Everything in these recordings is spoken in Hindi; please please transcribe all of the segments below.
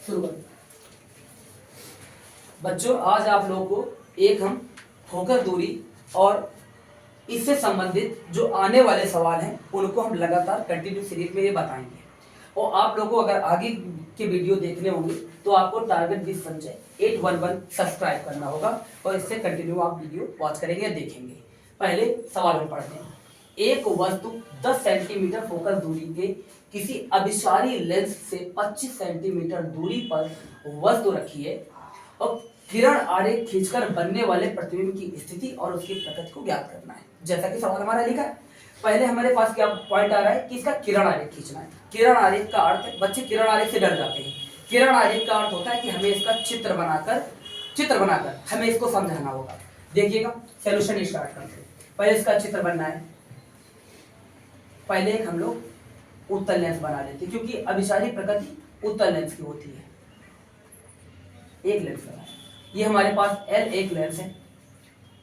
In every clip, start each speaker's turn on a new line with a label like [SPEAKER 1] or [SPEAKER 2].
[SPEAKER 1] शुरू कर। बच्चों आज आप लोगों को एक हम फोकस दूरी और इससे संबंधित जो आने वाले सवाल हैं उनको हम लगातार कंटिन्यू सीरीज में ये बताएंगे। और आप लोगों को अगर आगे के वीडियो देखने होंगे तो आपको टारगेट विद संजय 811 सब्सक्राइब करना होगा और इससे कंटिन्यू आप वीडियो वॉच करेंगे देखेंगे। पहले सवाल हम पढ़ते हैं। एक वस्तु 10 सेंटीमीटर फोकस दूरी के किसी अभिसारी लेंस से 25 सेंटीमीटर दूरी पर वस्तु रखी है और किरण आरेख खींचकर बनने वाले प्रतिबिंब की स्थिति और उसकी प्रकृति को ज्ञात करना है। जैसा कि सवाल हमारा लिखा है, पहले हमारे पास क्या पॉइंट आ रहा है कि इसका किरण आरेख खींचना है। किरण आरेख का अर्थ है, बच्चे किरण आरेख से डर जाते हैं। किरण आरेख का अर्थ होता है कि हमें इसका चित्र बनाकर हमें इसको समझाना होगा। देखिएगा सॉल्यूशन स्टार्ट करते हैं। पहले इसका चित्र बनना है। पहले एक हम लोग उत्तल लेंस बना लेते हैं क्योंकि अभिसारी प्रकृति उत्तल लेंस की होती है। एक लेंस बना, ये हमारे पास L एक लेंस है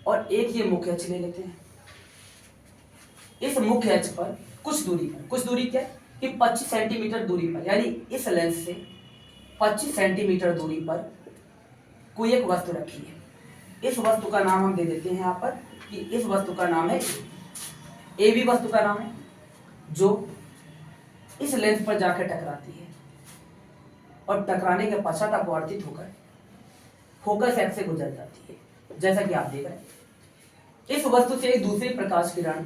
[SPEAKER 1] और एक ये मुख्य अक्ष ले लेते हैं। इस मुख्य अक्ष पर कुछ दूरी क्या कि 25 सेंटीमीटर दूरी पर, यानी इस लेंस से 25 सेंटीमीटर दूरी पर कोई एक वस्तु रखी है। इस वस्तु का नाम हम दे देते हैं यहाँ पर कि इस वस्तु का नाम है ए बी वस्तु का नाम है, जो इस लेंस पर जाकर टकराती है और टकराने के पश्चात अपवर्तित होकर फोकस एक्स से गुजर जाती है। जैसा कि आप देख रहे हैं, इस वस्तु से एक दूसरी प्रकाश किरण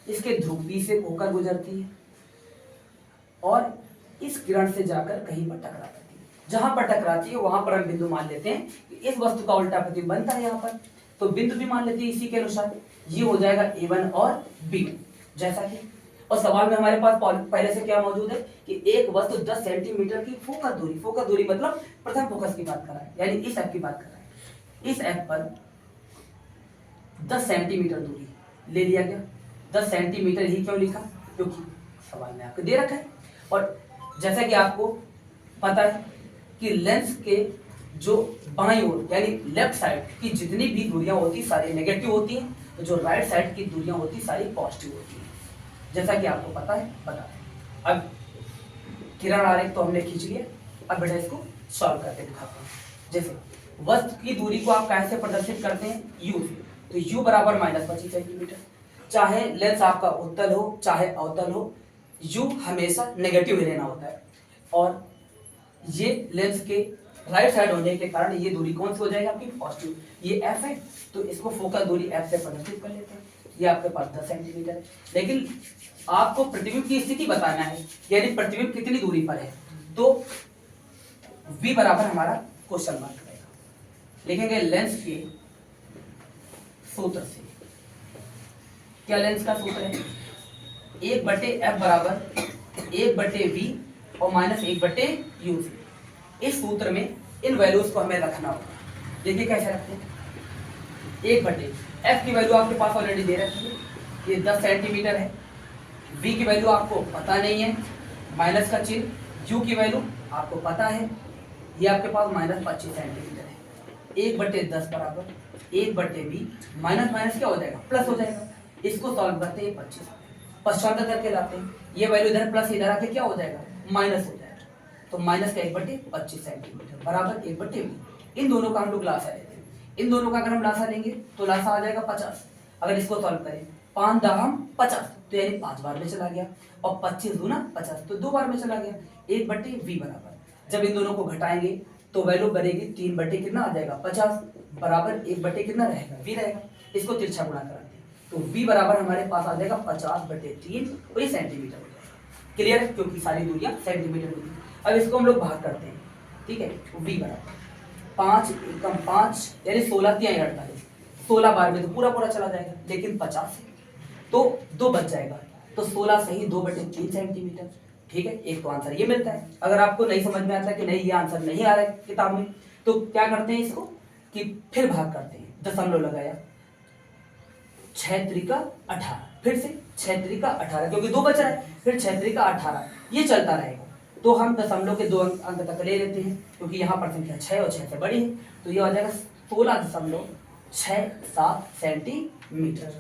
[SPEAKER 1] इसके ध्रुवी से होकर गुजरती है और इस किरण से जाकर कहीं पर टकरा जाती है। जहां पर टकराती है वहां पर हम बिंदु मान लेते हैं कि इस वस्तु का उल्टा प्रतिबिंब बनता है यहाँ पर, तो बिंदु भी मान लेते हैं इसी के अनुसार। ये हो जाएगा A1 और B1। जैसा कि और सवाल में हमारे पास पहले से क्या मौजूद है कि एक वस्तु 10 सेंटीमीटर की फोकस दूरी मतलब प्रथम फोकस की बात कर रहा है, यानी इस एफ की बात कर रहा है। इस एफ पर 10 सेंटीमीटर दूरी ले लिया गया। 10 सेंटीमीटर ही क्यों लिखा? क्योंकि सवाल में आपको दे रखा है। और जैसा कि आपको पता है कि लेंस के जो बाईं ओर यानी लेफ्ट साइड की जितनी भी दूरियां होती सारी नेगेटिव होती हैं, तो जो राइट साइड की दूरियां होती सारी पॉजिटिव होती हैं। जैसा कि आपको पता है बता दें। अब किरण आरेख तो हमने खींच लिया, अब बेटा इसको सॉल्व करके दिखाते हैं। जैसे वस्तु की दूरी को आप कैसे प्रदर्शित करते हैं? U से, तो U बराबर -25 सेंटीमीटर। चाहे लेंस आपका उत्तल हो चाहे अवतल हो, U हमेशा नेगेटिव ही लेना होता है। और ये लेंस के राइट साइड होने के कारण ये दूरी कौन सी हो जाएगी आपकी? पॉजिटिव। ये F है तो इसको फोकस दूरी F से प्रदर्शित कर लेते हैं। ये आपके पास 10 सेंटीमीटर है, लेकिन आपको प्रतिबिंब की स्थिति बताना है, यानी प्रतिबिंब कितनी दूरी पर है। तो V बराबर हमारा क्वेश्चन मार्क रहेगा। लिखेंगे लेंस के सूत्र से। क्या लेंस का सूत्र है? 1/f बराबर 1/v और -1/u से। इस सूत्र में इन वैल्यूज को हमें रखना होगा। देखिए कैसे रखते हैं। 1/f की वैल्यू आपके पास ऑलरेडी दे रखी है, ये 10 सेंटीमीटर है। v की वैल्यू आपको पता नहीं है, माइनस का चिन्ह। u की वैल्यू आपको पता है, ये आपके पास -25 सेंटीमीटर है। 1/10 बराबर 1/v माइनस क्या हो जाएगा? प्लस हो जाएगा। इसको सॉल्व करते हैं 25 पश्चात करके लाते हैं। ये वैल्यू इधर प्लस इधर आके क्या हो जाएगा? माइनस हो जाएगा। तो माइनस का 1/25 सेंटीमीटर बराबर 1/v। इन दोनों का हम लोग लासा लेते हैं। इन दोनों का अगर हम लासा लेंगे तो लासा आ जाएगा 50। अगर इसको सॉल्व करें 5 दाम 50 तो यानी 5 बार में चला गया और 25 दूना 50 तो 2 बार में चला गया। 1/v बराबर, जब इन दोनों को घटाएंगे तो वैल्यू बनेगी 3 कितना आ जाएगा? 50 बराबर 1 कितना रहेगा? v रहेगा। इसको तिरछा गुणा कराते हैं तो v बराबर हमारे पास आ जाएगा 50/3 और ये सेंटीमीटर हो जाएगा। क्लियर है? क्योंकि सारी दूरियां सेंटीमीटर में। अब इसको हम लोग भाग करते हैं, ठीक है। v बराबर 5 एकम 5 यानी 16 3 48, 16 बार में तो पूरा चला जाएगा, लेकिन 50 है तो 2 बच जाएगा। तो 16 सही 2/3 सेंटीमीटर। ठीक है, एक तो आंसर ये मिलता है। अगर आपको नहीं समझ में आता है कि नहीं ये आंसर नहीं आ रहा है किताब में, तो क्या करते हैं इसको कि फिर भाग करते हैं। दशमलव लगाया, 6 त्रिका 18, फिर से 6 त्रिका 18 क्योंकि 2 बच रहा है, फिर 6 त्रिका 18, ये चलता रहेगा। तो हम दशमलव के 2 अंक तक ले लेते हैं क्योंकि यहाँ पर संख्या 6 और 6 से बड़ी है, तो ये हो जाएगा 16.67 सेंटीमीटर।